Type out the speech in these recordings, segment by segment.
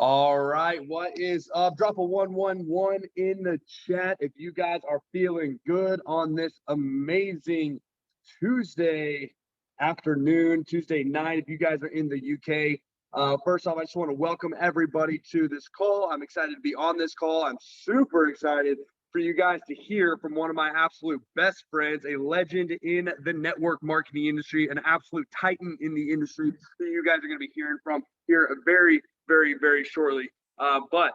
All right, what is up? Drop a 111 in the chat if you guys are feeling good on this amazing Tuesday afternoon, Tuesday night. If you guys are in the UK, first off, I just want to welcome everybody to this call. I'm excited to be on this call. I'm super excited for you guys to hear from one of my absolute best friends, a legend in the network marketing industry, an absolute titan in the industry that you guys are going to be hearing from here very shortly. But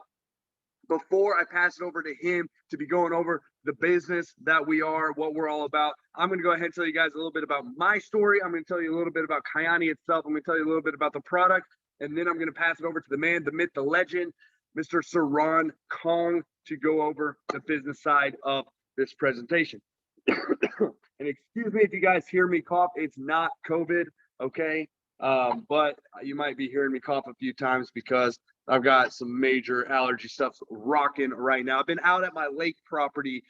before I pass it over to him to be going over the business that we are, what we're all about, I'm going to go ahead and tell you guys a little bit about my story. I'm going to tell you a little bit about Kyani itself. I'm going to tell you a little bit about the product, and then I'm going to pass it over to the man, the myth, the legend, Mr. SARAN Kong, to go over the business side of this presentation. And excuse me if you guys hear me cough, it's not COVID, okay? But you might be hearing me cough a few times because I've got some major allergy stuff rocking right now. I've been out at my lake property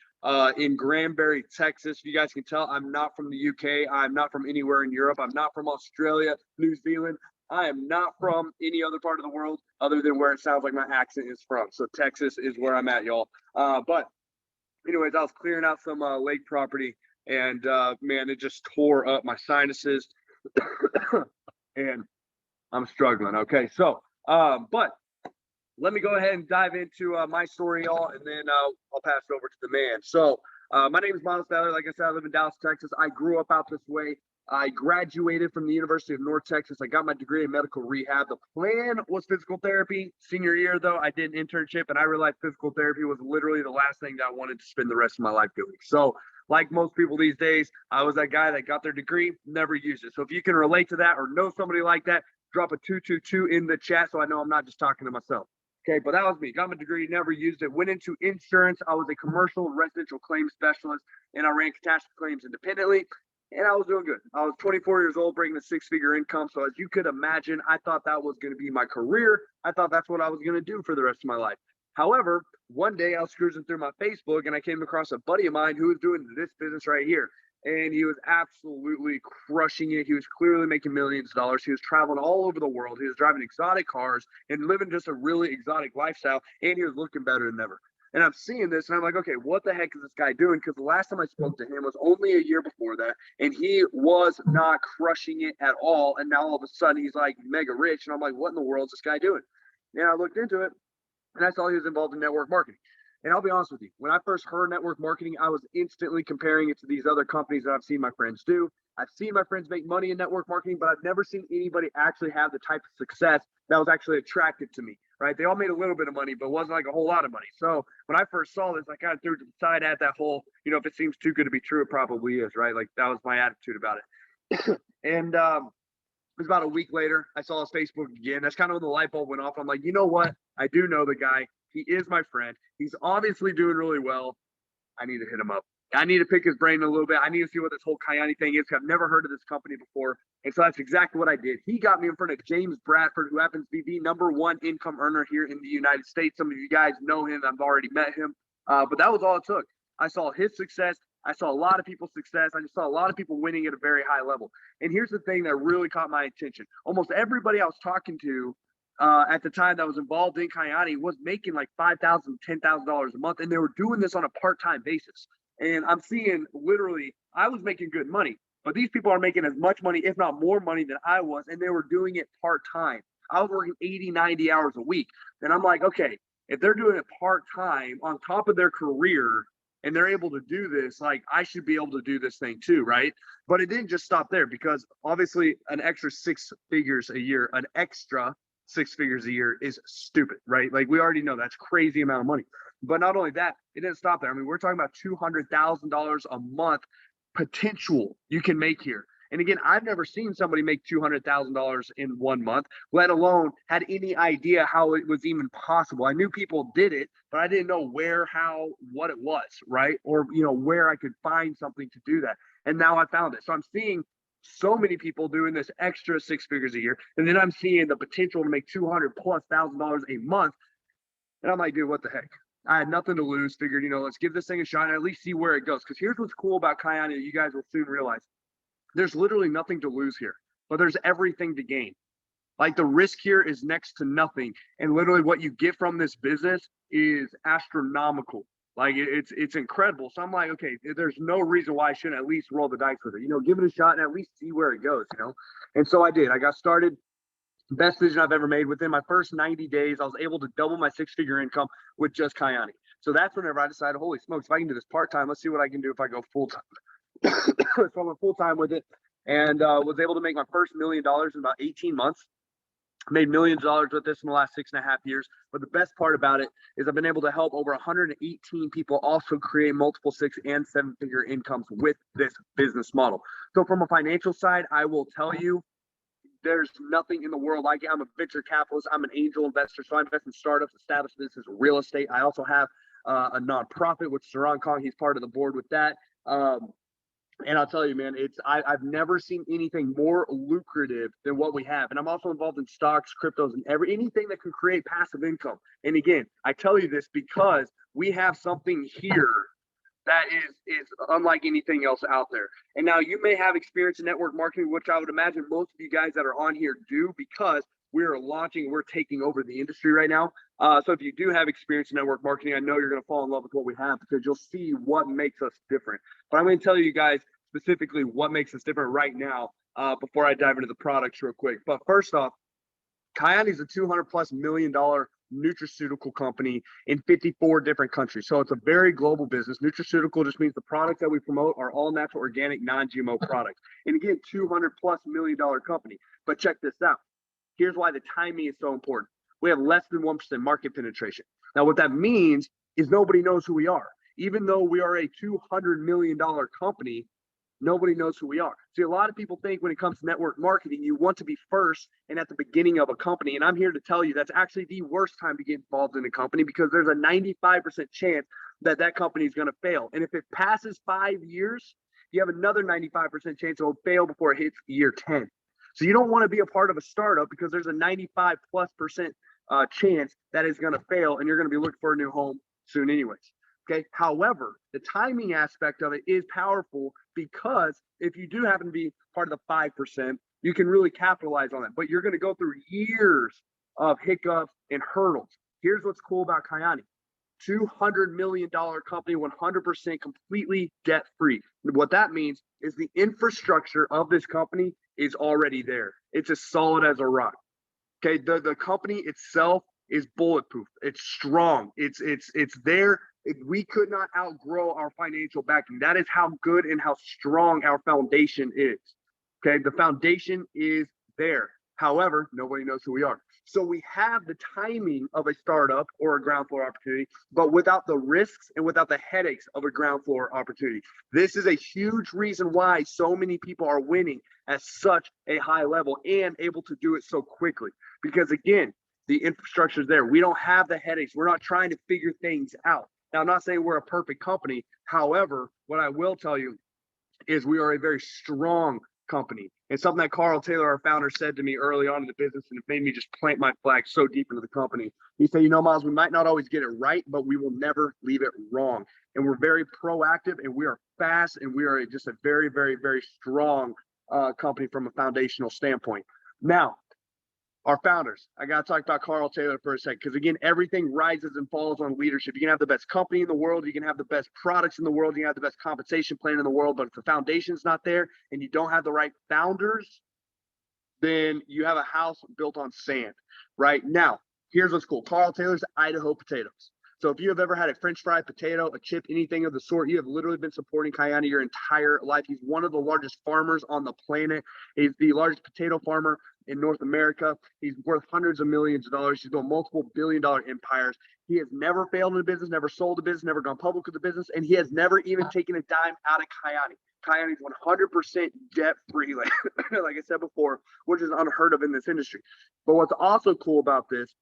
in Granbury, Texas. If you guys can tell, I'm not from the UK. I'm not from anywhere in Europe. I'm not from Australia, New Zealand. I am not from any other part of the world other than where it sounds like my accent is from. So Texas is where I'm at, y'all. But anyways, I was clearing out some lake property, and man, it just tore up my sinuses. And I'm struggling. Okay, so but let me go ahead and dive into my story, y'all, and then I'll pass it over to the man. So my name is Stallard. Like I said, I live in Dallas, Texas. I grew up out this way. I graduated from the University of North Texas. I got my degree in medical rehab. The plan was physical therapy. Senior year, though, I did an internship, and I realized physical therapy was literally the last thing that I wanted to spend the rest of my life doing. So like most people these days, I was that guy that got their degree, never used it. So if you can relate to that or know somebody like that, drop a 222 in the chat so I know I'm not just talking to myself. Okay, but that was me. Got my degree, never used it. Went into insurance. I was a commercial and residential claims specialist, and I ran catastrophe claims independently, and I was doing good. I was 24 years old, bringing a six-figure income. So as you could imagine, I thought that was going to be my career. I thought that's what I was going to do for the rest of my life. However, one day I was cruising through my Facebook, and I came across a buddy of mine who was doing this business right here. And he was absolutely crushing it. He was clearly making millions of dollars. He was traveling all over the world. He was driving exotic cars and living just a really exotic lifestyle. And he was looking better than ever. And I'm seeing this, and I'm like, okay, what the heck is this guy doing? Because the last time I spoke to him was only a year before that, and he was not crushing it at all. And now all of a sudden, he's like mega rich. And I'm like, what in the world is this guy doing? And I looked into it, and I saw he was involved in network marketing. And I'll be honest with you, when I first heard network marketing, I was instantly comparing it to these other companies that I've seen my friends do. I've seen my friends make money in network marketing, but I've never seen anybody actually have the type of success that was actually attractive to me, right? They all made a little bit of money, but it wasn't like a whole lot of money. So when I first saw this, I kind of threw it to the side at that whole, if it seems too good to be true, it probably is, right? Like that was my attitude about it. And it was about a week later, I saw his Facebook again. That's kind of when the light bulb went off. I'm like, you know what? I do know the guy. He is my friend. He's obviously doing really well. I need to hit him up. I need to pick his brain a little bit. I need to see what this whole Kyani thing is. I've never heard of this company before. And so that's exactly what I did. He got me in front of James Bradford, who happens to be the #1 income earner here in the United States. Some of you guys know him. I've already met him. But that was all it took. I saw his success. I saw a lot of people's success. I just saw a lot of people winning at a very high level. And here's the thing that really caught my attention. Almost everybody I was talking to at the time that was involved in Kyani was making like $5,000, $10,000 a month, and they were doing this on a part-time basis. And I'm seeing literally, I was making good money, but these people are making as much money, if not more money than I was, and they were doing it part-time. I was working 80, 90 hours a week. And I'm like, okay, if they're doing it part-time on top of their career and they're able to do this, like I should be able to do this thing too, right? But it didn't just stop there, because obviously an extra six figures a year is stupid, right? Like we already know that's crazy amount of money. But not only that, it didn't stop there. I mean, we're talking about $200,000 a month potential you can make here. And again, I've never seen somebody make $200,000 in 1 month, let alone had any idea how it was even possible. I knew people did it, but I didn't know where, how, what it was, right? Or, where I could find something to do that. And now I found it. So I'm seeing so many people doing this extra six figures a year. And then I'm seeing the potential to make $200,000+ a month. And I'm like, dude, what the heck? I had nothing to lose. Figured, let's give this thing a shot and at least see where it goes. Because here's what's cool about Kyani that you guys will soon realize. There's literally nothing to lose here, but there's everything to gain. Like the risk here is next to nothing. And literally what you get from this business is astronomical. Like it's incredible. So I'm like, okay, there's no reason why I shouldn't at least roll the dice with it. Give it a shot and at least see where it goes. And so I did. I got started. Best decision I've ever made. Within my first 90 days, I was able to double my six-figure income with just Kyani. So that's whenever I decided, holy smokes, if I can do this part-time, let's see what I can do if I go full-time. So I went full-time with it and was able to make my first $1 million in about 18 months. Made millions of dollars with this in the last 6.5 years. But the best part about it is I've been able to help over 118 people also create multiple 6- and 7-figure incomes with this business model. So from a financial side, I will tell you, there's nothing in the world like it. I'm a venture capitalist. I'm an angel investor. So I invest in startups, established business, real estate. I also have a nonprofit with SARAN. He's part of the board with that. And I'll tell you, man, I've never seen anything more lucrative than what we have. And I'm also involved in stocks, cryptos, and anything that can create passive income. And again, I tell you this because we have something here that is unlike anything else out there. And now you may have experience in network marketing, which I would imagine most of you guys that are on here do, because we're taking over the industry right now. So if you do have experience in network marketing, I know you're going to fall in love with what we have because you'll see what makes us different. But I'm going to tell you guys specifically what makes us different right now before I dive into the products real quick. But first off, Kyani is a $200+ million nutraceutical company in 54 different countries. So it's a very global business. Nutraceutical just means the products that we promote are all natural, organic, non-GMO products. And again, $200+ million company. But check this out. Here's why the timing is so important. We have less than 1% market penetration. Now, what that means is nobody knows who we are. Even though we are a $200 million company, nobody knows who we are. See, a lot of people think when it comes to network marketing, you want to be first and at the beginning of a company. And I'm here to tell you that's actually the worst time to get involved in a company because there's a 95% chance that that company is going to fail. And if it passes 5 years, you have another 95% chance it will fail before it hits year 10. So you don't want to be a part of a startup because there's a 95+% chance that it's going to fail and you're going to be looking for a new home soon anyways. Okay. However, the timing aspect of it is powerful because if you do happen to be part of the 5%, you can really capitalize on that. But you're going to go through years of hiccups and hurdles. Here's what's cool about Kyani. $200 million company, 100% completely debt free. What that means is the infrastructure of this company is already there. It's as solid as a rock. Okay. The company itself is bulletproof. It's strong. It's there. We could not outgrow our financial backing. That is how good and how strong our foundation is. Okay. The foundation is there. However, nobody knows who we are. So we have the timing of a startup or a ground floor opportunity, but without the risks and without the headaches of a ground floor opportunity. This is a huge reason why so many people are winning at such a high level and able to do it so quickly. Because again, the infrastructure is there. We don't have the headaches. We're not trying to figure things out. Now, I'm not saying we're a perfect company. However, what I will tell you is we are a very strong company. And something that Carl Taylor, our founder, said to me early on in the business, and it made me just plant my flag so deep into the company. He said, Miles, we might not always get it right, but we will never leave it wrong. And we're very proactive and we are fast and we are just a very, very, very strong company from a foundational standpoint. Now, our founders, I got to talk about Carl Taylor for a second, because again, everything rises and falls on leadership. You can have the best company in the world, you can have the best products in the world, you can have the best compensation plan in the world, but if the foundation's not there and you don't have the right founders, then you have a house built on sand. Right now, here's what's cool. Carl Taylor's Idaho potatoes. So if you have ever had a French fry potato, a chip, anything of the sort, you have literally been supporting Kyani your entire life. He's one of the largest farmers on the planet. He's the largest potato farmer in North America. He's worth hundreds of millions of dollars. He's built multiple billion-dollar empires. He has never failed in a business, never sold a business, never gone public with a business, and he has never even taken a dime out of Kyani. Kyani's 100% debt-free, like I said before, which is unheard of in this industry. But what's also cool about this,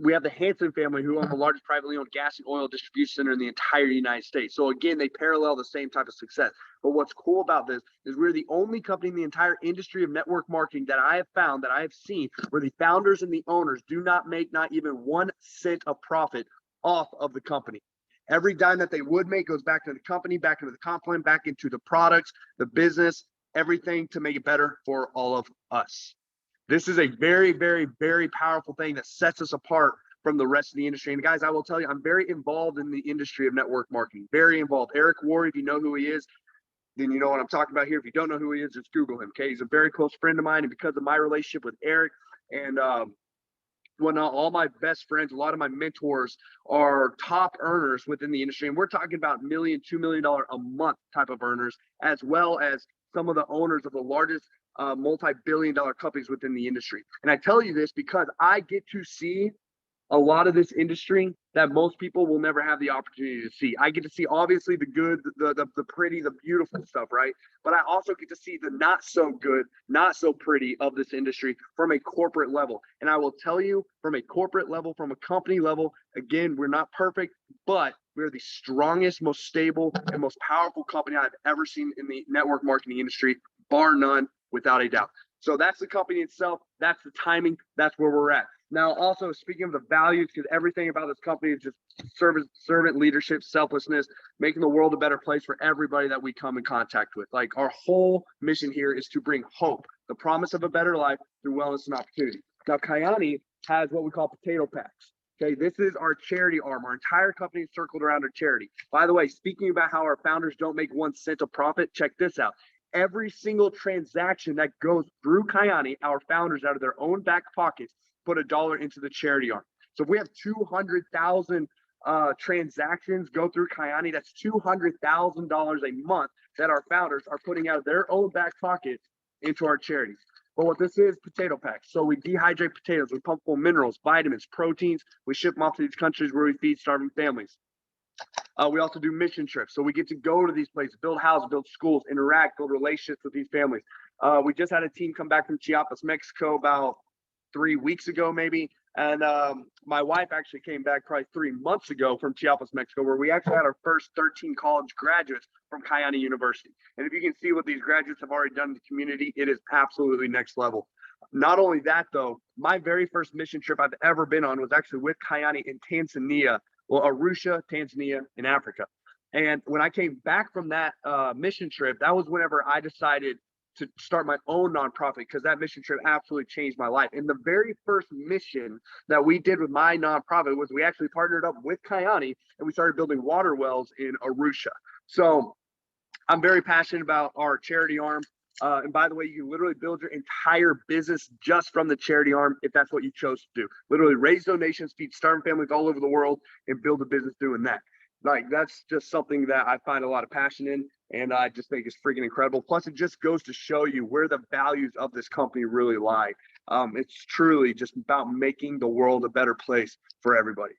we have the Hanson family, who own the largest privately owned gas and oil distribution center in the entire United States. So again, they parallel the same type of success. But what's cool about this is we're the only company in the entire industry of network marketing that I have found, that I have seen, where the founders and the owners do not make not even 1 cent of profit off of the company. Every dime that they would make goes back to the company, back into the comp plan, back into the products, the business, everything to make it better for all of us. This is a very, very, very powerful thing that sets us apart from the rest of the industry. And guys, I will tell you, I'm very involved in the industry of network marketing, very involved. Eric Worre, if you know who he is, then you know what I'm talking about here. If you don't know who he is, just Google him. Okay. He's a very close friend of mine. And because of my relationship with Eric and whatnot, all my best friends, a lot of my mentors are top earners within the industry. And we're talking about $1 million, $2 million a month type of earners, as well as some of the owners of the largest multi-billion-dollar companies within the industry. And I tell you this because I get to see a lot of this industry that most people will never have the opportunity to see. I get to see obviously the good, the pretty, the beautiful stuff, right? But I also get to see the not so good, not so pretty of this industry from a corporate level. And I will tell you, from a corporate level, from a company level, again, we're not perfect, but we're the strongest, most stable, and most powerful company I've ever seen in the network marketing industry, bar none, without a doubt. So that's the company itself. That's the timing. That's where we're at. Now, also speaking of the values, because everything about this company is just servant leadership, selflessness, making the world a better place for everybody that we come in contact with. Like, our whole mission here is to bring hope, the promise of a better life through wellness and opportunity. Now, Kyani has what we call potato packs. Okay, this is our charity arm. Our entire company is circled around our charity. By the way, speaking about how our founders don't make 1 cent of profit, check this out. Every single transaction that goes through Kyani, our founders out of their own back pockets put $1 into the charity arm. So if we have 200,000 transactions go through Kyani, that's $200,000 a month that our founders are putting out of their own back pockets into our charities. But what this is, potato packs. So we dehydrate potatoes, we pump full minerals, vitamins, proteins. We ship them off to these countries where we feed starving families. We also do mission trips. So we get to go to these places, build houses, build schools, interact, build relationships with these families. We just had a team come back from Chiapas, Mexico about 3 weeks ago, maybe. And my wife actually came back probably 3 months ago from Chiapas, Mexico, where we actually had our first 13 college graduates from Kyani University. And if you can see what these graduates have already done in the community, it is absolutely next level. Not only that, though, my very first mission trip I've ever been on was actually with Kyani in Tanzania, well, Arusha, Tanzania, in Africa. And when I came back from that mission trip, that was whenever I decided to start my own nonprofit, because that mission trip absolutely changed my life. And the very first mission that we did with my nonprofit was we actually partnered up with Kyani and we started building water wells in Arusha. So I'm very passionate about our charity arm. And by the way, you can literally build your entire business just from the charity arm if that's what you chose to do. Literally raise donations, feed starving families all over the world, and build a business doing that. Like, that's just something that I find a lot of passion in, and I just think it's freaking incredible. Plus, it just goes to show you where the values of this company really lie. It's truly just about making the world a better place for everybody.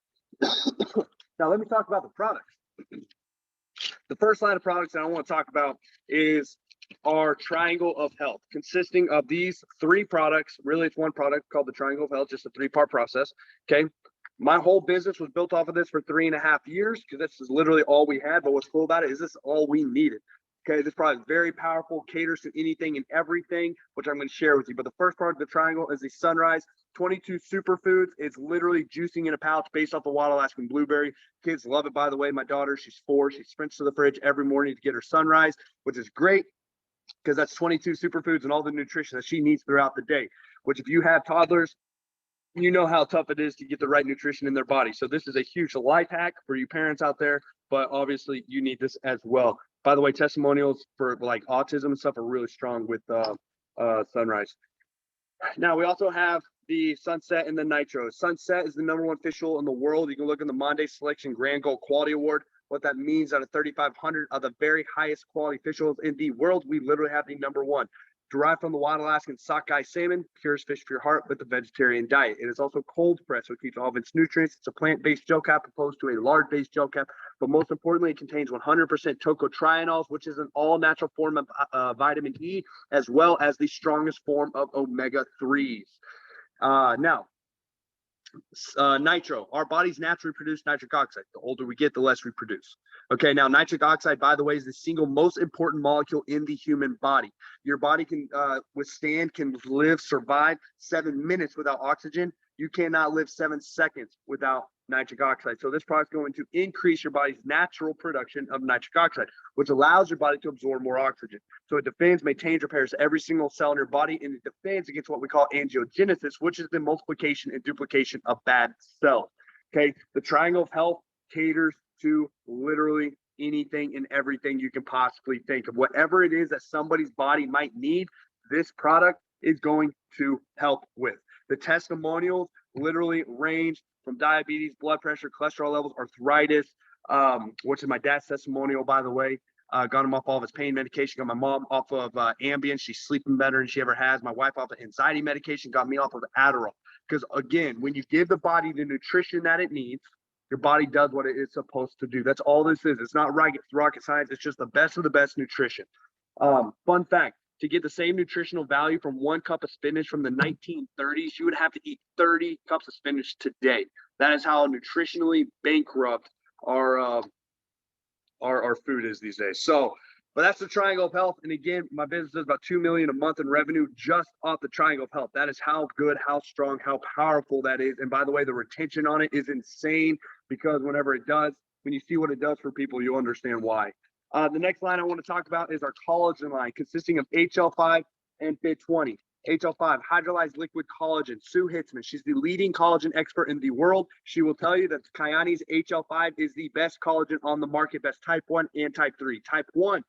Now, let me talk about the products. The first line of products that I want to talk about is our Triangle of Health, consisting of these 3 products. Really, it's one product called the Triangle of Health, just a 3-part process. Okay. My whole business was built off of this for 3.5 years, because this is literally all we had. But what's cool about it is this is all we needed. Okay, this product is very powerful, caters to anything and everything, which I'm going to share with you. But the first part of the Triangle is the Sunrise 22 superfoods. It's literally juicing in a pouch based off the wild Alaskan blueberry. Kids love it, by the way. My daughter, she's 4. She sprints to the fridge every morning to get her Sunrise, which is great, because that's 22 superfoods and all the nutrition that she needs throughout the day, which if you have toddlers, you know how tough it is to get the right nutrition in their body. So this is a huge life hack for you parents out there, but obviously you need this as well. By the way, testimonials for like autism and stuff are really strong with Sunrise. Now, we also have the Sunset and the Nitro. Sunset is the #1 fish oil in the world. You can look in the Monday Selection Grand Gold Quality Award. What that means, out of 3,500 of the very highest quality fish oils in the world, we literally have the #1. Derived from the wild Alaskan sockeye salmon, purest fish for your heart with a vegetarian diet. It is also cold pressed, so it keeps all of its nutrients. It's a plant-based gel cap opposed to a lard-based gel cap. But most importantly, it contains 100% tocotrienols, which is an all-natural form of vitamin E, as well as the strongest form of omega-3s. Now, nitro. Our bodies naturally produce nitric oxide. The older we get, the less we produce. Okay, now nitric oxide, by the way, is the single most important molecule in the human body. Your body can survive 7 minutes without oxygen. You cannot live 7 seconds without nitric oxide. So this product is going to increase your body's natural production of nitric oxide, which allows your body to absorb more oxygen. So it defends, maintains, repairs every single cell in your body, and it defends against what we call angiogenesis, which is the multiplication and duplication of bad cells. Okay, the triangle of health caters to literally anything and everything you can possibly think of. Whatever it is that somebody's body might need, this product is going to help with. The testimonials literally range from diabetes, blood pressure, cholesterol levels, arthritis, which is my dad's testimonial, by the way. Got him off all of his pain medication, got my mom off of Ambien. She's sleeping better than she ever has. My wife off of anxiety medication, got me off of Adderall. Because again, when you give the body the nutrition that it needs, your body does what it is supposed to do. That's all this is. It's not rocket science. It's just the best of the best nutrition. Fun fact, to get the same nutritional value from 1 cup of spinach from the 1930s, you would have to eat 30 cups of spinach today. That is how nutritionally bankrupt our food is these days. So, but that's the triangle of health. And again, my business does about $2 million a month in revenue just off the triangle of health. That is how good, how strong, how powerful that is. And by the way, the retention on it is insane, because whenever it does, when you see what it does for people, you'll understand why. The next line I want to talk about is our collagen line, consisting of HL5 and Fit20. HL5, hydrolyzed liquid collagen. Sue Hitzman, she's the leading collagen expert in the world. She will tell you that Kyani's HL5 is the best collagen on the market, best type 1 and type 3. Type 1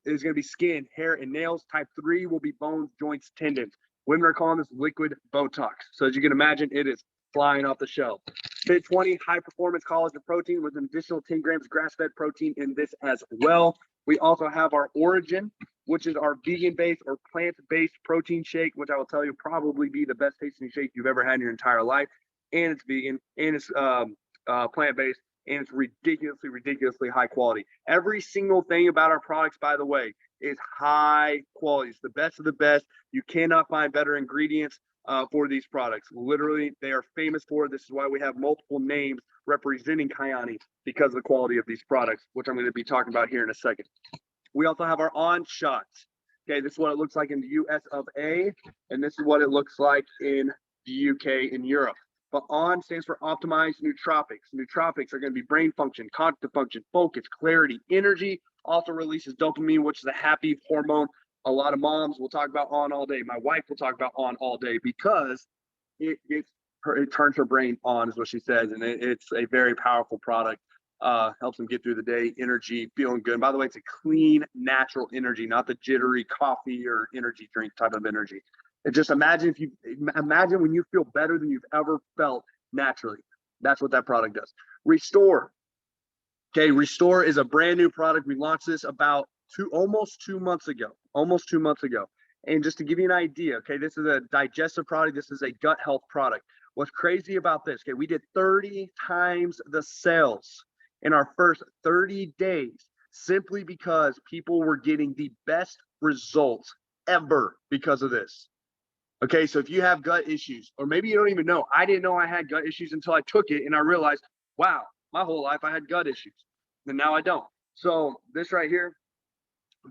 is going to be skin, hair, and nails. Type 3 will be bones, joints, tendons. Women are calling this liquid Botox. So as you can imagine, it is flying off the shelf. Fit20, high performance collagen protein with an additional 10 grams grass-fed protein in this as well. We also have our Origin, which is our vegan-based or plant-based protein shake, which I will tell you probably be the best tasting shake you've ever had in your entire life. And it's vegan, and it's plant-based, and it's ridiculously high quality. Every single thing about our products, by the way, is high quality. It's the best of the best. You cannot find better ingredients for these products. Literally, they are famous for it. This is why we have multiple names representing Kyani, because of the quality of these products, which I'm going to be talking about here in a second. We also have our On shots. Okay, this is what it looks like in the US of A, and this is what it looks like in the UK and Europe. But On stands for optimized nootropics. Nootropics are going to be brain function, cognitive function, focus, clarity, energy. Also releases dopamine, which is a happy hormone. A lot of moms will talk about On all day. My wife will talk about On all day, because it turns her brain on, is what she says, and it's a very powerful product. Helps them get through the day, energy, feeling good. And by the way, it's a clean, natural energy, not the jittery coffee or energy drink type of energy. And just imagine when you feel better than you've ever felt naturally. That's what that product does. Restore. Okay, Restore is a brand new product. We launched this about almost two months ago. And just to give you an idea, okay, this is a digestive product. This is a gut health product. What's crazy about this, okay, we did 30 times the sales in our first 30 days, simply because people were getting the best results ever because of this. Okay, so if you have gut issues, or maybe you don't even know, I didn't know I had gut issues until I took it and I realized, wow, my whole life I had gut issues, and now I don't. So this right here,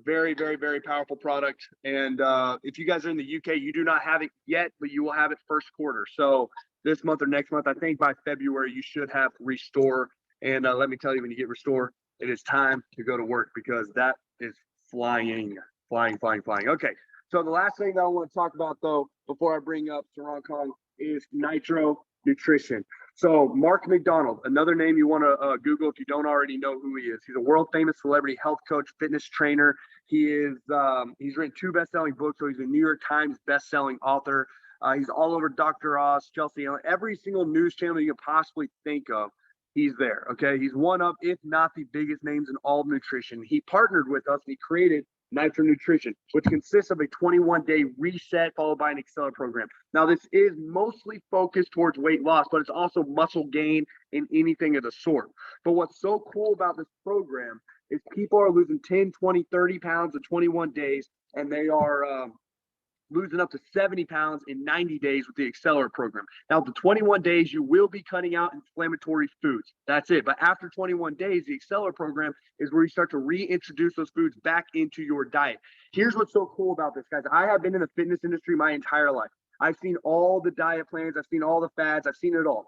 very powerful product. And if you guys are in the UK, you do not have it yet, but you will have it first quarter. So this month or next month, I think by February, you should have Restore. And let me tell you, when you get Restore, it is time to go to work, because that is flying. Okay, so the last thing that I want to talk about, though, before I bring up SARAN Kong, is Nitro Nutrition. So Mark McDonald, another name you want to Google if you don't already know who he is. He's a world famous celebrity health coach, fitness trainer. He's written 2 best-selling books, so he's a New York Times best-selling author. He's all over Dr. Oz, Chelsea, every single news channel you can possibly think of. He's there, okay? He's one of, if not the biggest names in all of nutrition. He partnered with us, and he created Nitro Nutrition, which consists of a 21-day reset followed by an Accelerate program. Now, this is mostly focused towards weight loss, but it's also muscle gain and anything of the sort. But what's so cool about this program is people are losing 10, 20, 30 pounds in 21 days, and they are losing up to 70 pounds in 90 days with the Accelerate program. Now, the 21 days, you will be cutting out inflammatory foods. That's it. But after 21 days, the Accelerate program is where you start to reintroduce those foods back into your diet. Here's what's so cool about this, guys. I have been in the fitness industry my entire life. I've seen all the diet plans. I've seen all the fads. I've seen it all.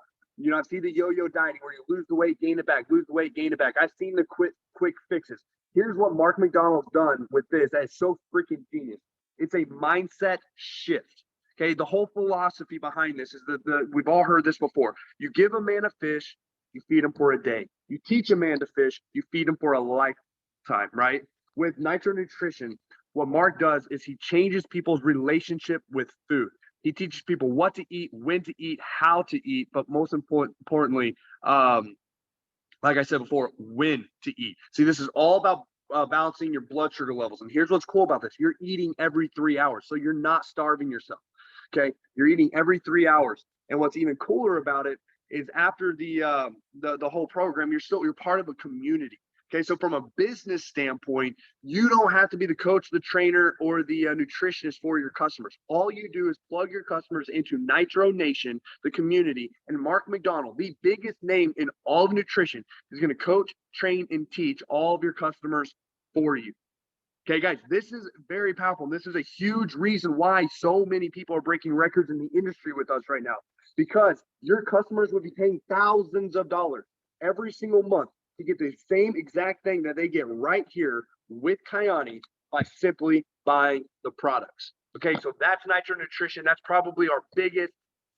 I've seen the yo-yo dieting where you lose the weight, gain it back, lose the weight, gain it back. I've seen the quick fixes. Here's what Mark McDonald's done with this that is so freaking genius. It's a mindset shift. Okay, the whole philosophy behind this is that we've all heard this before. You give a man a fish, you feed him for a day. You teach a man to fish, you feed him for a lifetime, right? With Nitro Nutrition, what Mark does is he changes people's relationship with food. He teaches people what to eat, when to eat, how to eat, but most importantly, like I said before, when to eat. See, this is all about balancing your blood sugar levels. And here's what's cool about this. You're eating every 3 hours, so you're not starving yourself. Okay, you're eating every 3 hours. And what's even cooler about it is after the whole program, you're part of a community. Okay, so from a business standpoint, you don't have to be the coach, the trainer, or the nutritionist for your customers. All you do is plug your customers into Nitro Nation, the community, and Mark McDonald, the biggest name in all of nutrition, is going to coach, train, and teach all of your customers for you. Okay, guys, this is very powerful. This is a huge reason why so many people are breaking records in the industry with us right now, because your customers would be paying thousands of dollars every single month to get the same exact thing that they get right here with Kyani by simply buying the products. Okay, so that's Nitro Nutrition. That's probably our biggest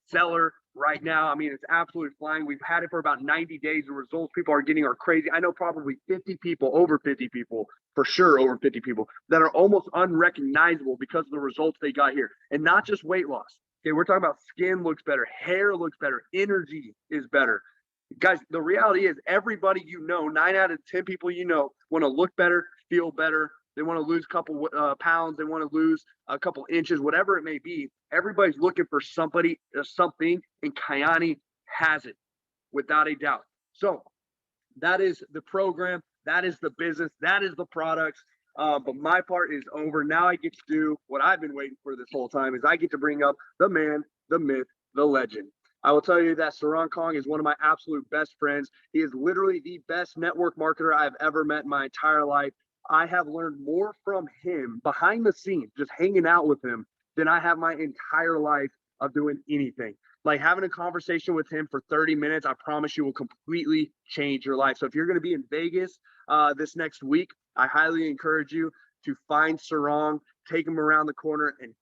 seller right now. I mean, it's absolutely flying. We've had it for about 90 days. The results people are getting are crazy. I know probably 50 people, over 50 people, for sure over 50 people that are almost unrecognizable because of the results they got here. And not just weight loss. Okay, we're talking about skin looks better, hair looks better, energy is better. Guys, the reality is everybody 9 out of 10 people want to look better, feel better. They want to lose a couple pounds. They want to lose a couple inches, whatever it may be. Everybody's looking for something, and Kyani has it without a doubt. So that is the program. That is the business. That is the products. But my part is over. Now I get to do what I've been waiting for this whole time, is I get to bring up the man, the myth, the legend. I will tell you that SARAN Kong is one of my absolute best friends. He is literally the best network marketer I've ever met in my entire life. I have learned more from him behind the scenes, just hanging out with him, than I have my entire life of doing anything. Like having a conversation with him for 30 minutes, I promise you will completely change your life. So if you're going to be in Vegas this next week, I highly encourage you to find SARAN, take him around the corner, and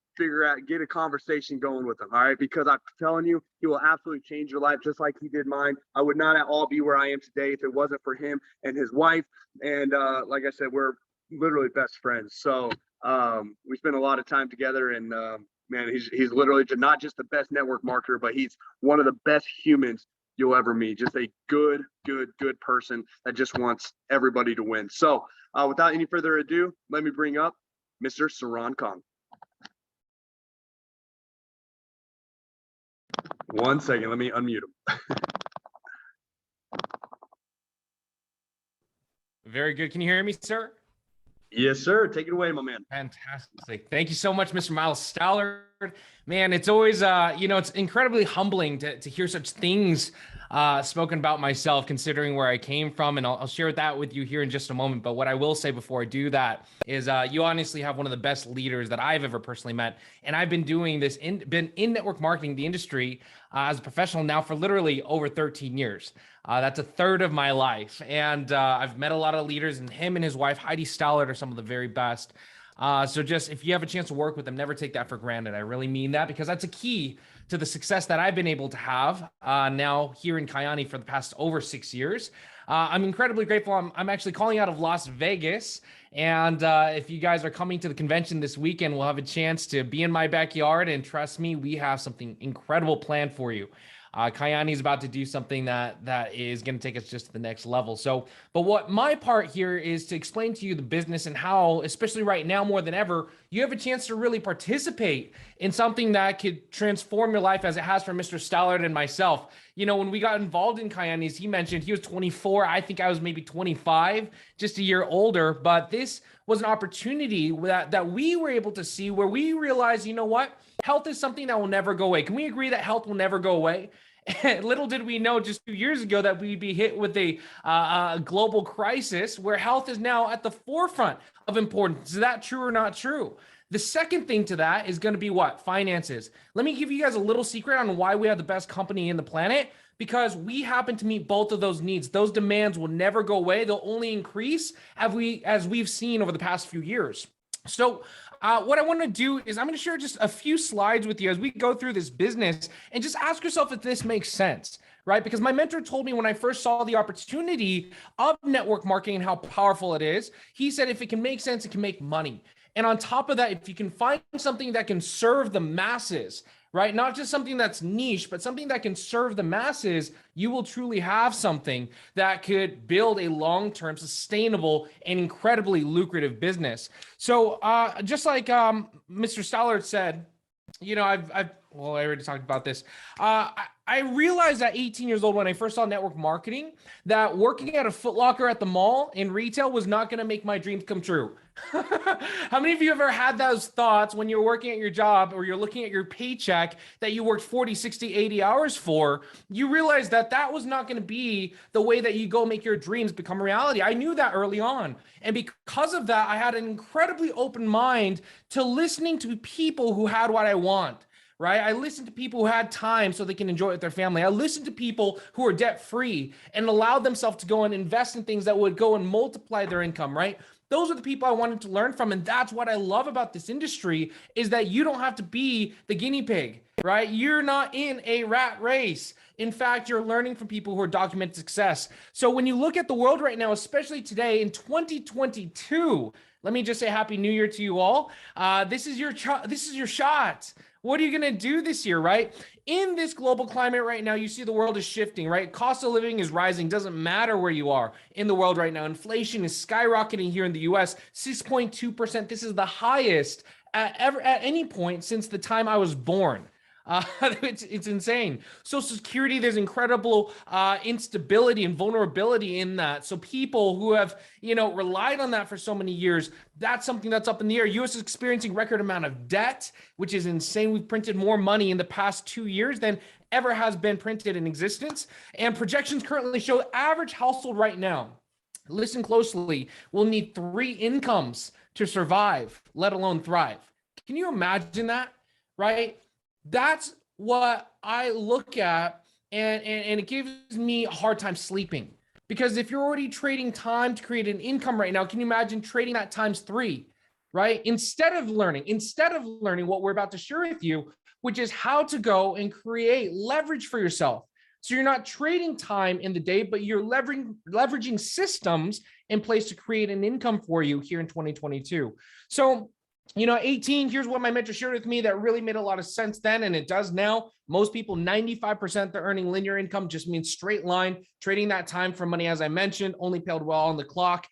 get a conversation going with him. All right. Because I'm telling you, he will absolutely change your life just like he did mine. I would not at all be where I am today if it wasn't for him and his wife. And like I said, we're literally best friends. So we spend a lot of time together, and man, he's literally not just the best network marketer, but he's one of the best humans you'll ever meet. Just a good person that just wants everybody to win. So without any further ado, let me bring up Mr. SARAN Kong. 1 second, let me unmute him. Very good. Can you hear me, sir? Yes, sir. Take it away, my man. Fantastic. Thank you so much, Mr. Miles Stallard. Man, it's always, it's incredibly humbling to hear such things spoken about myself, considering where I came from. And I'll share that with you here in just a moment. But what I will say before I do that is you honestly have one of the best leaders that I've ever personally met. And I've been doing this, been in network marketing, the industry, as a professional now for literally over 13 years. That's a third of my life. And I've met a lot of leaders, and him and his wife, Heidi Stallard, are some of the very best. So just if you have a chance to work with them, never take that for granted. I really mean that, because that's a key to the success that I've been able to have now here in Kyani for the past over 6 years. I'm incredibly grateful. I'm actually calling out of Las Vegas. And if you guys are coming to the convention this weekend, we'll have a chance to be in my backyard. And trust me, we have something incredible planned for you. Kyani is about to do something that is going to take us just to the next level. So, but what my part here is to explain to you the business and how, especially right now more than ever, you have a chance to really participate in something that could transform your life, as it has for Mr. Stallard and myself. You know, when we got involved in Kyani, as he mentioned, he was 24. I think I was maybe 25, just a year older. But this was an opportunity that we were able to see, where we realized, you know what? Health is something that will never go away. Can we agree that health will never go away? And little did we know just 2 years ago that we'd be hit with a global crisis where health is now at the forefront of importance. Is that true or not true? The second thing to that is going to be what? Finances. Let me give you guys a little secret on why we have the best company in the planet, because we happen to meet both of those needs. Those demands will never go away. They'll only increase as we've seen over the past few years. So what I want to do is I'm going to share just a few slides with you as we go through this business, and just ask yourself if this makes sense, right? Because my mentor told me when I first saw the opportunity of network marketing and how powerful it is, he said, if it can make sense, it can make money. And on top of that, if you can find something that can serve the masses, right? Not just something that's niche, but something that can serve the masses, you will truly have something that could build a long-term, sustainable, and incredibly lucrative business. So just like Mr. Stallard said, you know, well, I already talked about this. I realized at 18 years old when I first saw network marketing that working at a Foot Locker at the mall in retail was not going to make my dreams come true. How many of you ever had those thoughts when you're working at your job or you're looking at your paycheck that you worked 40, 60, 80 hours for? You realize that that was not going to be the way that you go make your dreams become reality. I knew that early on. And because of that, I had an incredibly open mind to listening to people who had what I want. Right? I listened to people who had time so they can enjoy it with their family. I listened to people who are debt free and allowed themselves to go and invest in things that would go and multiply their income, right? Those are the people I wanted to learn from. And that's what I love about this industry, is that you don't have to be the guinea pig, right? You're not in a rat race. In fact, you're learning from people who are documenting success. So when you look at the world right now, especially today in 2022, let me just say Happy New Year to you all. This is your shot. What are you going to do this year, right? In this global climate right now, you see the world is shifting, right? Cost of living is rising. Doesn't matter where you are in the world right now. Inflation is skyrocketing here in the US, 6.2%. This is the highest at any point since the time I was born. It's insane. Social Security, there's incredible instability and vulnerability in that. So people who have, relied on that for so many years, that's something that's up in the air. US is experiencing record amount of debt, which is insane. We've printed more money in the past 2 years than ever has been printed in existence. And projections currently show average household right now, listen closely, will need 3 incomes to survive, let alone thrive. Can you imagine that, right? That's what I look at, and it gives me a hard time sleeping, because if you're already trading time to create an income right now, can you imagine trading that times 3, right? Instead of learning what we're about to share with you, which is how to go and create leverage for yourself. So you're not trading time in the day, but you're leveraging systems in place to create an income for you here in 2022. So 18, here's what my mentor shared with me that really made a lot of sense then, and it does now. Most people, 95% they're earning linear income, just means straight line, trading that time for money, as I mentioned, only paid well on the clock.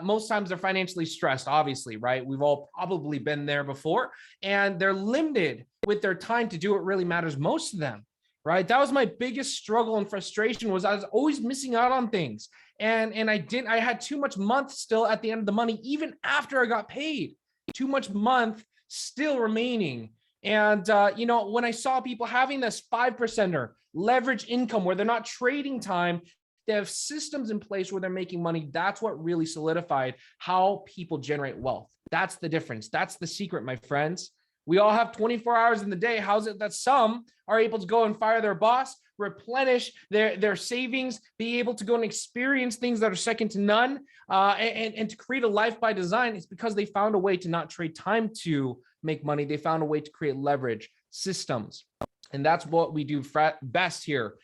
Most times they're financially stressed, obviously, right? We've all probably been there before, and they're limited with their time to do what really matters most to them, right? That was my biggest struggle and frustration, was I was always missing out on things. And I had too much month still at the end of the money, even after I got paid. Too much month still remaining. And, when I saw people having this 5%er leverage income where they're not trading time, they have systems in place where they're making money. That's what really solidified how people generate wealth. That's the difference. That's the secret, my friends. We all have 24 hours in the day. How's it that some are able to go and fire their boss, replenish their savings, be able to go and experience things that are second to none, and to create a life by design? It's because they found a way to not trade time to make money. They found a way to create leverage systems. And that's what we do best here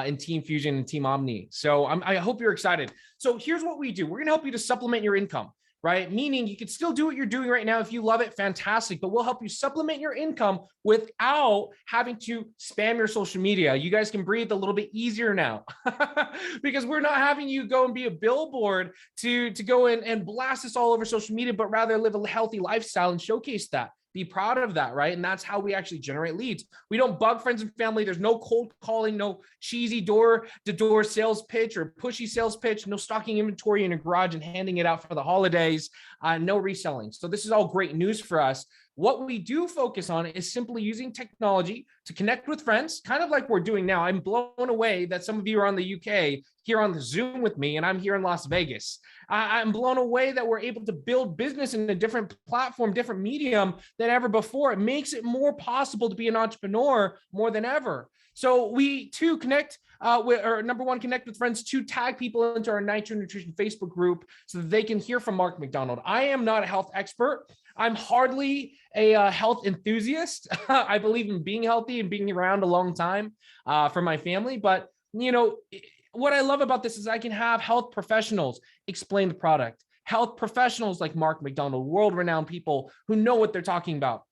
in Team Fusion and Team Omni. So I hope you're excited. So here's what we do. We're going to help you to supplement your income, right? Meaning you can still do what you're doing right now. If you love it, fantastic, but we'll help you supplement your income without having to spam your social media. You guys can breathe a little bit easier now because we're not having you go and be a billboard to go in and blast this all over social media, but rather live a healthy lifestyle and showcase that. Be proud of that, right? And that's how we actually generate leads. We don't bug friends and family. There's no cold calling, no cheesy door-to-door sales pitch or pushy sales pitch, no stocking inventory in a garage and handing it out for the holidays, no reselling. So this is all great news for us. What we do focus on is simply using technology to connect with friends, kind of like we're doing now. I'm blown away that some of you are on the UK here on the Zoom with me, and I'm here in Las Vegas. I'm blown away that we're able to build business in a different platform, different medium than ever before. It makes it more possible to be an entrepreneur more than ever. So we too connect number one, connect with friends. Two, tag people into our Nitro Nutrition Facebook group so that they can hear from Mark McDonald. I am not a health expert. I'm hardly a health enthusiast. I believe in being healthy and being around a long time for my family. But, you know, what I love about this is I can have health professionals explain the product. Health professionals like Mark McDonald, world-renowned people who know what they're talking about.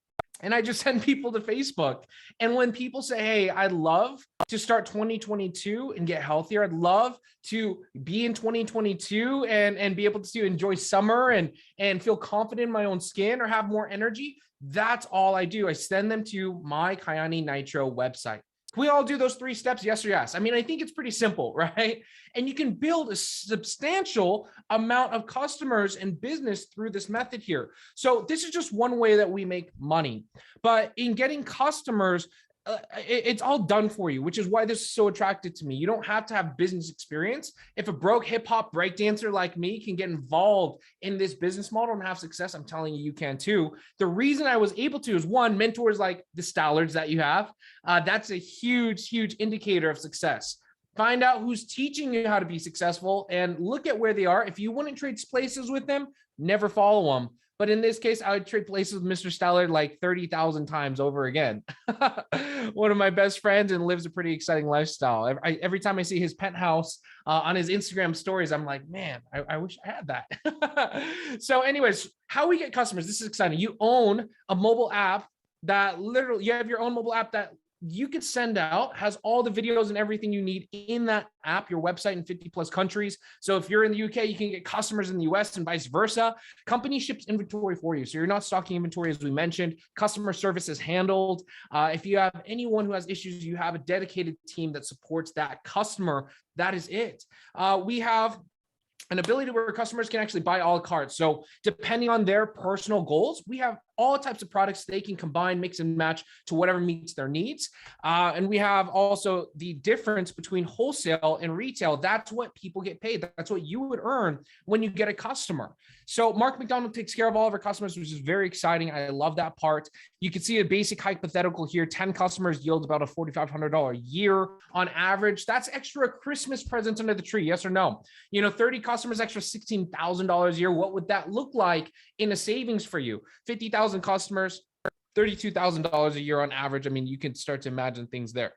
And I just send people to Facebook. And when people say, hey, I'd love to start 2022 and get healthier, I'd love to be in 2022 and be able to enjoy summer and feel confident in my own skin or have more energy, that's all I do. I send them to my Kyani Nitro website. Can we all do those 3 steps? Yes or yes? I mean, I think it's pretty simple, right? And you can build a substantial amount of customers and business through this method here. So this is just one way that we make money. But in getting customers, it's all done for you, which is why this is so attractive to me. You don't have to have business experience. If a broke hip hop breakdancer like me can get involved in this business model and have success, I'm telling you, you can too. The reason I was able to is, one, mentors like the Stallards that you have. That's a huge, huge indicator of success. Find out who's teaching you how to be successful and look at where they are. If you wouldn't trade places with them, never follow them. But in this case, I would trade places with Mr. Stallard like 30,000 times over again. One of my best friends and lives a pretty exciting lifestyle. Every time I see his penthouse on his Instagram stories, I'm like, man, I wish I had that. So anyways, how we get customers, this is exciting. You own a mobile app that literally, you have your own mobile app that you could send out, has all the videos and everything you need in that app, your website in 50 plus countries. So if you're in the UK, you can get customers in the US and vice versa. Company ships inventory for you. So you're not stocking inventory, as we mentioned. Customer service is handled. If you have anyone who has issues, you have a dedicated team that supports that customer. That is it. We have an ability where customers can actually buy a la carte. So depending on their personal goals, we have all types of products they can combine, mix and match to whatever meets their needs. And we have also the difference between wholesale and retail. That's what people get paid. That's what you would earn when you get a customer. So Mark McDonald takes care of all of our customers, which is very exciting. I love that part. You can see a basic hypothetical here. 10 customers yield about a $4,500 a year on average. That's extra Christmas presents under the tree. Yes or no? 30 customers, extra $16,000 a year. What would that look like in a savings for you? 50,000 customers, $32,000 a year on average. I mean, you can start to imagine things there.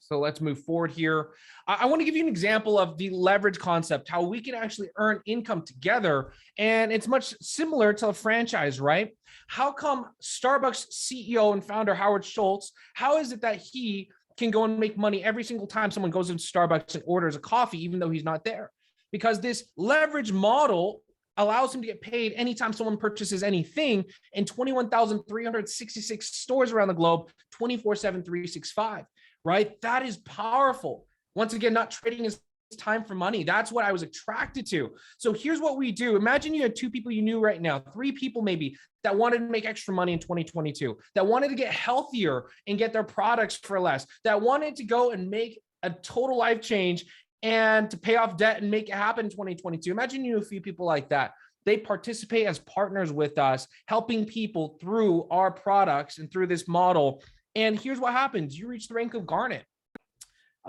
So let's move forward here. I want to give you an example of the leverage concept, how we can actually earn income together. And it's much similar to a franchise, right? How come Starbucks CEO and founder Howard Schultz, how is it that he can go and make money every single time someone goes into Starbucks and orders a coffee, even though he's not there? Because this leverage model allows him to get paid anytime someone purchases anything in 21,366 stores around the globe, 24/7, 365, right? That is powerful. Once again, not trading his time for money. That's what I was attracted to. So here's what we do. Imagine you had 2 people you knew right now, 3 people maybe, that wanted to make extra money in 2022, that wanted to get healthier and get their products for less, that wanted to go and make a total life change and to pay off debt and make it happen in 2022. Imagine you know a few people like that. They participate as partners with us, helping people through our products and through this model. And here's what happens. You reach the rank of Garnet.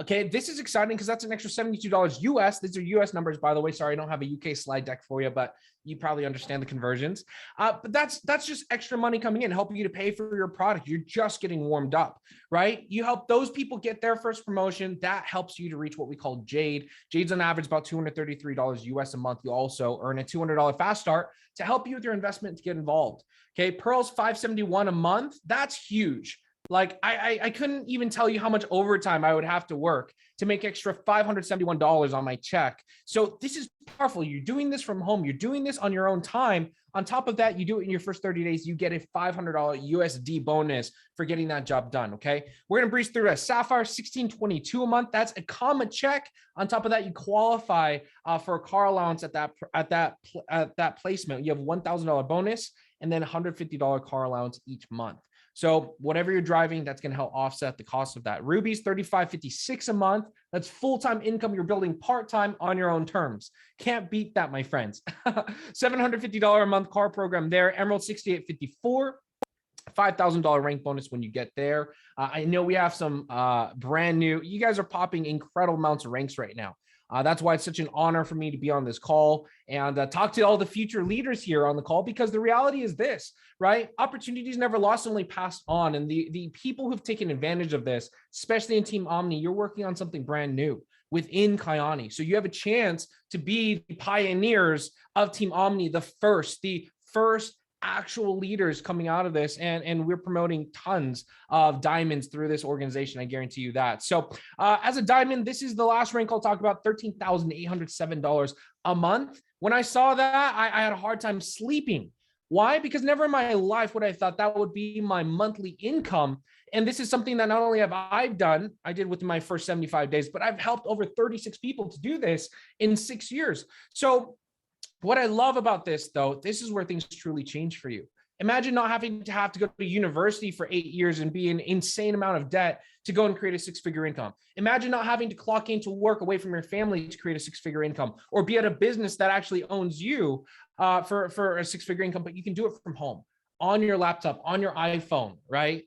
Okay, this is exciting because that's an extra $72 US. These are US numbers, by the way. Sorry, I don't have a UK slide deck for you, but you probably understand the conversions. But that's just extra money coming in, helping you to pay for your product. You're just getting warmed up, right? You help those people get their first promotion. That helps you to reach what we call Jade. Jade's on average about $233 US a month. You also earn a $200 fast start to help you with your investment to get involved. Okay, Pearl's $571 a month. That's huge. Like I couldn't even tell you how much overtime I would have to work to make extra $571 on my check. So this is powerful. You're doing this from home. You're doing this on your own time. On top of that, you do it in your first 30 days, you get a $500 USD bonus for getting that job done. Okay. We're going to breeze through a Sapphire, $1622 a month. That's a comma check. On top of that, you qualify for a car allowance at that placement. You have $1,000 bonus. and then $150 car allowance each month. So whatever you're driving, that's going to help offset the cost of that. Ruby's $35.56 a month. That's full-time income you're building part-time on your own terms. Can't beat that, my friends. $750 a month car program there. Emerald $68.54. $5,000 rank bonus when you get there. I know we have some brand new, you guys are popping incredible amounts of ranks right now. That's why it's such an honor for me to be on this call and talk to all the future leaders here on the call, because the reality is this, right? Opportunities never lost, only passed on. And the people who've taken advantage of this, especially in Team Omni, you're working on something brand new within Kyani. So you have a chance to be the pioneers of Team Omni, the first actual leaders coming out of this, and we're promoting tons of diamonds through this organization. I guarantee you that. So as a diamond, this is the last rank I'll talk about, $13,807 a month. When I saw that, I had a hard time sleeping. Why? Because never in my life would I thought that would be my monthly income. And this is something that not only have I done, I did within my first 75 days, but I've helped over 36 people to do this in 6 years. So what I love about this, though, this is where things truly change for you. Imagine not having to go to university for 8 years and be an insane amount of debt to go and create a six-figure income. Imagine not having to clock into work away from your family to create a six-figure income, or be at a business that actually owns you for a six-figure income, but you can do it from home, on your laptop, on your iPhone, right?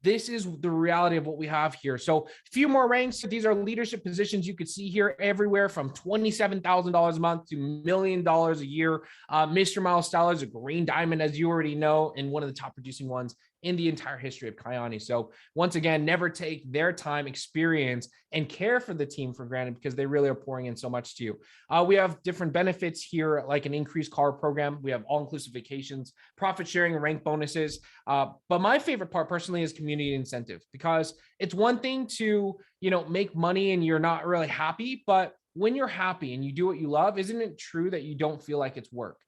This is the reality of what we have here. So a few more ranks. These are leadership positions you could see here everywhere from $27,000 a month to $1 million a year. Mr. Miles Stallard is a green diamond, as you already know, and one of the top producing ones in the entire history of Kyani. So once again, never take their time, experience, and care for the team for granted, because they really are pouring in so much to you. We have different benefits here, like an increased car program. We have all-inclusive vacations, profit sharing, and rank bonuses. But my favorite part personally is community incentive, because it's one thing to, make money and you're not really happy, but when you're happy and you do what you love, isn't it true that you don't feel like it's work,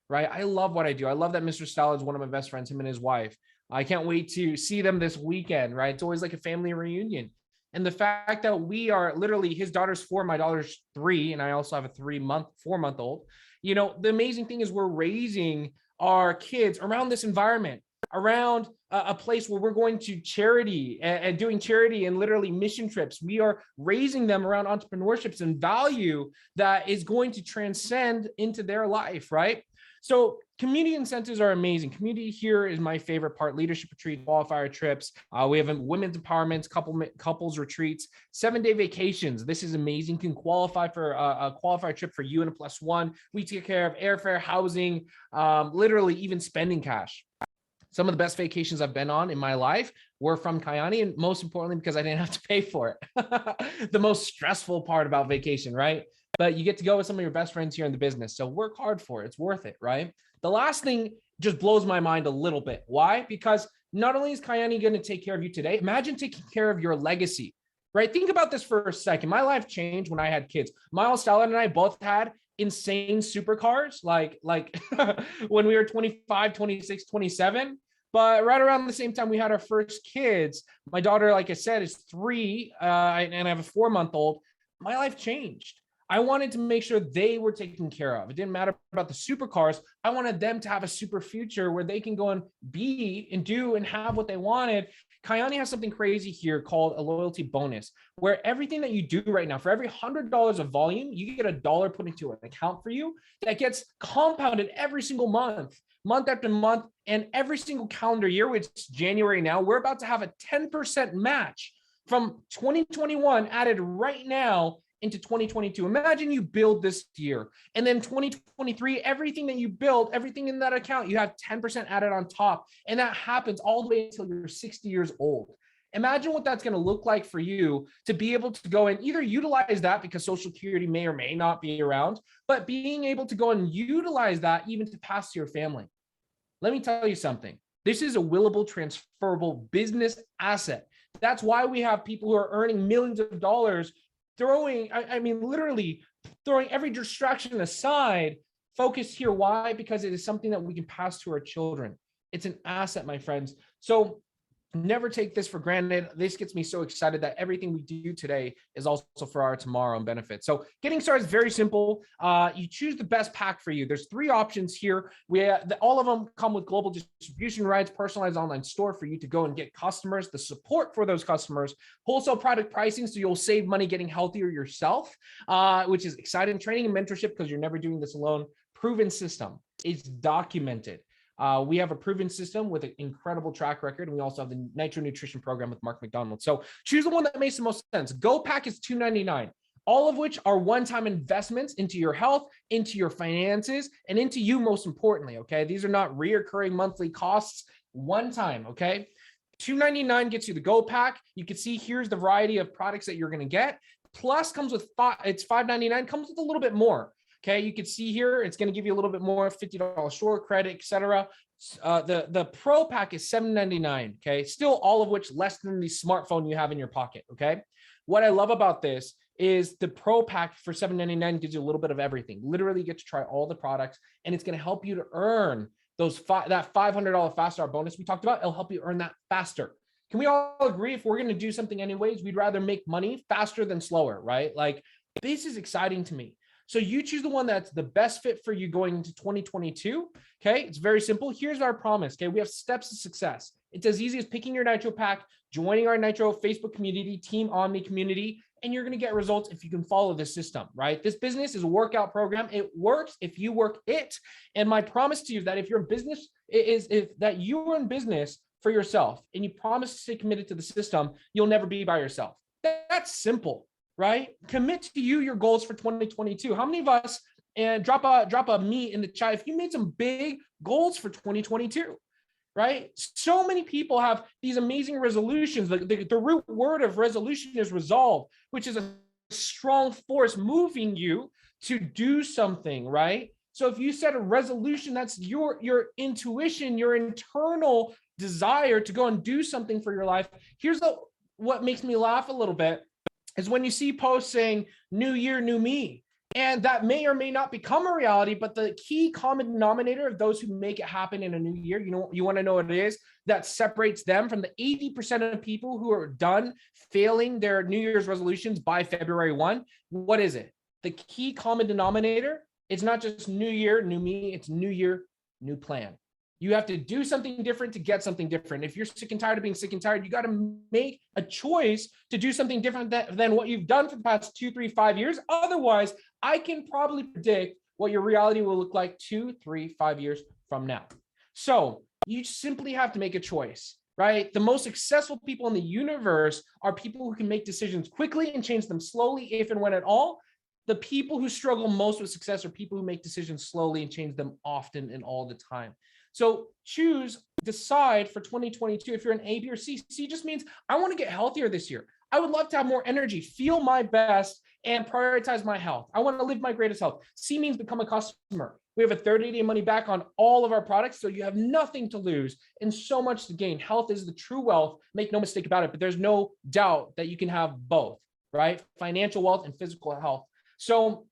right? I love what I do. I love that Mr. Stallard is one of my best friends, him and his wife. I can't wait to see them this weekend, right? It's always like a family reunion. And the fact that we are literally, his daughter's 4, my daughter's 3, and I also have a 4-month-old. The amazing thing is we're raising our kids around this environment, around a place where we're going to charity and doing charity and literally mission trips. We are raising them around entrepreneurships and value that is going to transcend into their life, right? So community incentives are amazing. Community here is my favorite part. Leadership retreat, qualifier trips. We have women's empowerments, couples retreats, 7-day vacations. This is amazing. You can qualify for a qualifier trip for you and a +1. We take care of airfare, housing, literally even spending cash. Some of the best vacations I've been on in my life were from Kyani, and most importantly, because I didn't have to pay for it. The most stressful part about vacation, right? But you get to go with some of your best friends here in the business. So work hard for it. It's worth it, right? The last thing just blows my mind a little bit. Why? Because not only is Kyani going to take care of you today, imagine taking care of your legacy, right? Think about this for a second. My life changed when I had kids. Miles Stallard and I both had insane supercars, like when we were 25, 26, 27. But right around the same time we had our first kids, my daughter, like I said, is 3, and I have a 4-month-old. My life changed. I wanted to make sure they were taken care of. It didn't matter about the supercars. I wanted them to have a super future where they can go and be and do and have what they wanted. Kyani has something crazy here called a loyalty bonus, where everything that you do right now, for every $100 of volume, you get $1 put into an account for you that gets compounded every single month after month, and every single calendar year, which is January now, we're about to have a 10% match from 2021 added right now into 2022. Imagine you build this year, and then 2023, everything that you build, everything in that account, you have 10% added on top. And that happens all the way until you're 60 years old. Imagine what that's going to look like for you to be able to go and either utilize that because Social Security may or may not be around, but being able to go and utilize that even to pass to your family. Let me tell you something. This is a willable, transferable business asset. That's why we have people who are earning millions of dollars literally throwing every distraction aside, focused here. Why? Because it is something that we can pass to our children. It's an asset, my friends. So never take this for granted. This gets me so excited that everything we do today is also for our tomorrow and benefit. So getting started is very simple. You choose the best pack for you. There's 3 options here. All of them come with global distribution rights, personalized online store for you to go and get customers, the support for those customers, wholesale product pricing, so you'll save money getting healthier yourself, which is exciting. Training and mentorship, because you're never doing this alone. Proven system. It's documented. We have a proven system with an incredible track record. And we also have the Nitro Nutrition Program with Mark McDonald. So choose the one that makes the most sense. Go Pack is $2.99, all of which are one-time investments into your health, into your finances, and into you most importantly, okay? These are not reoccurring monthly costs, one time, okay? $2.99 gets you the Go Pack. You can see here's the variety of products that you're gonna get. Plus comes with, it's $5.99, comes with a little bit more. Okay, you can see here, it's going to give you a little bit more, $50 store credit, etc. The Pro Pack is $7.99. Okay, still all of which less than the smartphone you have in your pocket. Okay, what I love about this is the Pro Pack for $7.99 gives you a little bit of everything. Literally, you get to try all the products, and it's going to help you to earn that $500 fast start bonus we talked about. It'll help you earn that faster. Can we all agree if we're going to do something anyways, we'd rather make money faster than slower, right? Like, this is exciting to me. So you choose the one that's the best fit for you going into 2022. Okay, it's very simple. Here's our promise. Okay, we have steps to success. It's as easy as picking your Nitro pack, joining our Nitro Facebook community, Team Omni community, and you're going to get results if you can follow this system, right? This business is a workout program. It works if you work it. And my promise to you is that if you're in business, that you are in business for yourself and you promise to stay committed to the system, you'll never be by yourself. That's simple. Right? Commit to your goals for 2022. How many of us, and drop a me in the chat if you made some big goals for 2022, right? So many people have these amazing resolutions. The root word of resolution is resolve, which is a strong force moving you to do something, right? So if you set a resolution, that's your intuition, your internal desire to go and do something for your life. Here's what makes me laugh a little bit is when you see posts saying new year, new me, and that may or may not become a reality, but the key common denominator of those who make it happen in a new year, you want to know what it is that separates them from the 80% of people who are done failing their New Year's resolutions by February 1. What is it? The key common denominator, it's not just new year, new me, it's new year, new plan. You have to do something different to get something different. If you're sick and tired of being sick and tired, you got to make a choice to do something different than what you've done for the past 2, 3, 5 years. Otherwise, I can probably predict what your reality will look like 2, 3, 5 years from now. So you simply have to make a choice, right? The most successful people in the universe are people who can make decisions quickly and change them slowly, if and when at all. The people who struggle most with success are people who make decisions slowly and change them often and all the time. So decide for 2022 if you're an A, B, or C. C just means I want to get healthier this year. I would love to have more energy, feel my best, and prioritize my health. I want to live my greatest health. C means become a customer. We have a 30-day money back on all of our products, so you have nothing to lose and so much to gain. Health is the true wealth. Make no mistake about it, but there's no doubt that you can have both, right? Financial wealth and physical health. So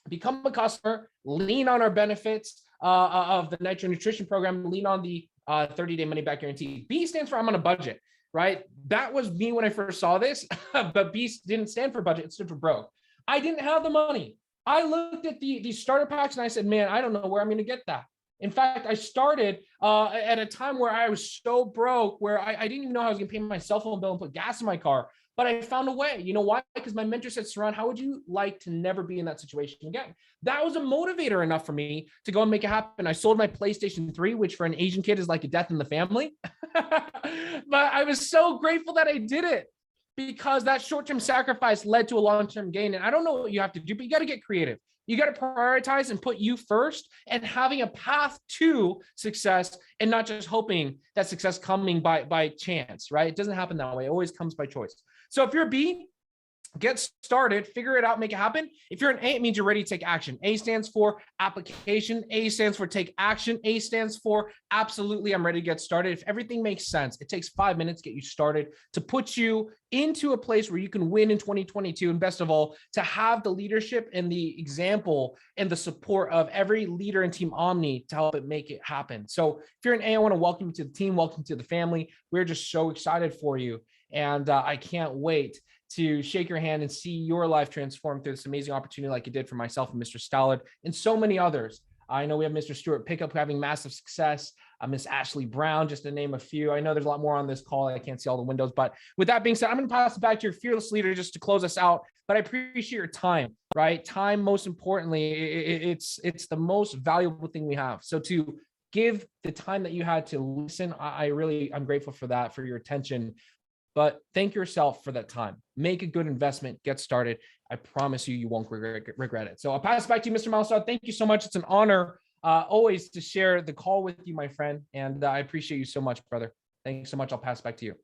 become a customer, lean on our benefits of the Nitro Nutrition Program, lean on the 30-day money back guarantee. B stands for I'm on a budget, right? That was me when I first saw this, but B didn't stand for budget, it stood for broke. I didn't have the money. I looked at the starter packs and I said, man, I don't know where I'm going to get that. In fact, I started at a time where I was so broke, where I didn't even know how I was going to pay my cell phone bill and put gas in my car. But I found a way. You know why? Because my mentor said, SARAN, how would you like to never be in that situation again? That was a motivator enough for me to go and make it happen. I sold my PlayStation 3, which for an Asian kid is like a death in the family. But I was so grateful that I did it, because that short-term sacrifice led to a long-term gain. And I don't know what you have to do, but you got to get creative. You got to prioritize and put you first, and having a path to success, and not just hoping that success coming by chance, right? It doesn't happen that way. It always comes by choice. So if you're a B, get started, figure it out, make it happen. If you're an A, it means you're ready to take action. A stands for application. A stands for take action. A stands for absolutely, I'm ready to get started. If everything makes sense, it takes 5 minutes to get you started, to put you into a place where you can win in 2022. And best of all, to have the leadership and the example and the support of every leader in Team Omni to help it make it happen. So if you're an A, I want to welcome you to the team, welcome to the family. We're just so excited for you. And I can't wait to shake your hand and see your life transform through this amazing opportunity like it did for myself and Mr. Stallard and so many others. I know we have Mr. Stuart Pickup having massive success, Miss Ashley Brown, just to name a few. I know there's a lot more on this call. I can't see all the windows, but with that being said, I'm going to pass it back to your fearless leader just to close us out. But I appreciate your time, right? Time, most importantly, it's the most valuable thing we have. So to give the time that you had to listen, I'm grateful for that, for your attention. But thank yourself for that time. Make a good investment. Get started. I promise you, you won't regret it. So I'll pass it back to you, Mr. Milestone. Thank you so much. It's an honor always to share the call with you, my friend. And I appreciate you so much, brother. Thanks so much. I'll pass it back to you.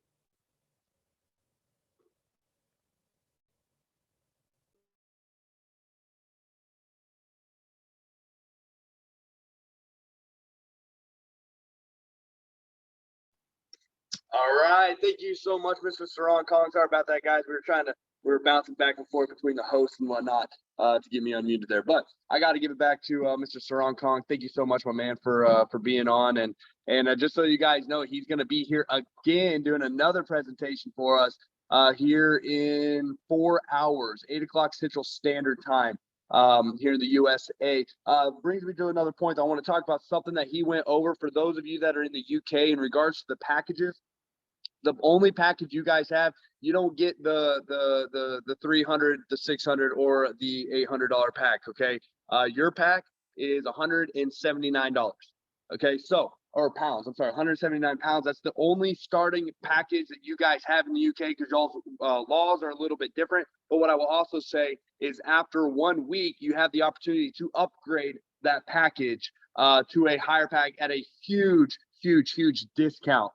All right. Thank you so much, Mr. SARAN Kong. Sorry about that, guys. We were bouncing back and forth between the host and whatnot to get me unmuted there. But I got to give it back to Mr. SARAN Kong. Thank you so much, my man, for being on. And just so you guys know, he's going to be here again doing another presentation for us here in 4 hours, 8 o'clock Central Standard Time. Here in the USA. Brings me to another point. I want to talk about something that he went over for those of you that are in the UK in regards to the packages. The only package you guys have, you don't get the 300, the 600, or the $800 pack. Okay, your pack is $179. Okay, so or pounds. I'm sorry, 179 pounds. That's the only starting package that you guys have in the UK because y'all's laws are a little bit different. But what I will also say is after 1 week, you have the opportunity to upgrade that package to a higher pack at a huge discount.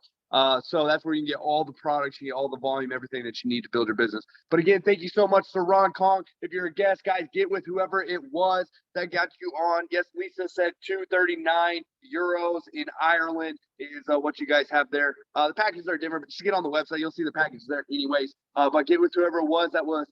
So that's where you can get all the products, you get all the volume, everything that you need to build your business. But again, thank you so much, SARAN Kong. If you're a guest, guys, get with whoever it was that got you on. Yes, Lisa said 239 euros in Ireland is what you guys have there. The packages are different, but just get on the website. You'll see the packages there anyways. But get with whoever it was that was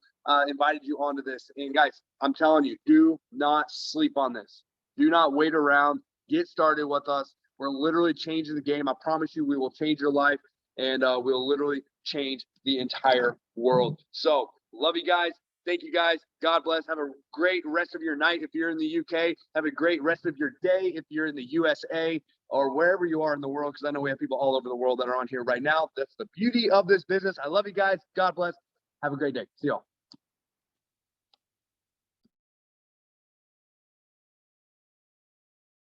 invited you onto this. And guys, I'm telling you, do not sleep on this. Do not wait around. Get started with us. We're literally changing the game. I promise you, we will change your life, and we'll literally change the entire world. So, love you guys. Thank you guys. God bless. Have a great rest of your night if you're in the UK. Have a great rest of your day if you're in the USA or wherever you are in the world, because I know we have people all over the world that are on here right now. That's the beauty of this business. I love you guys. God bless. Have a great day. See y'all.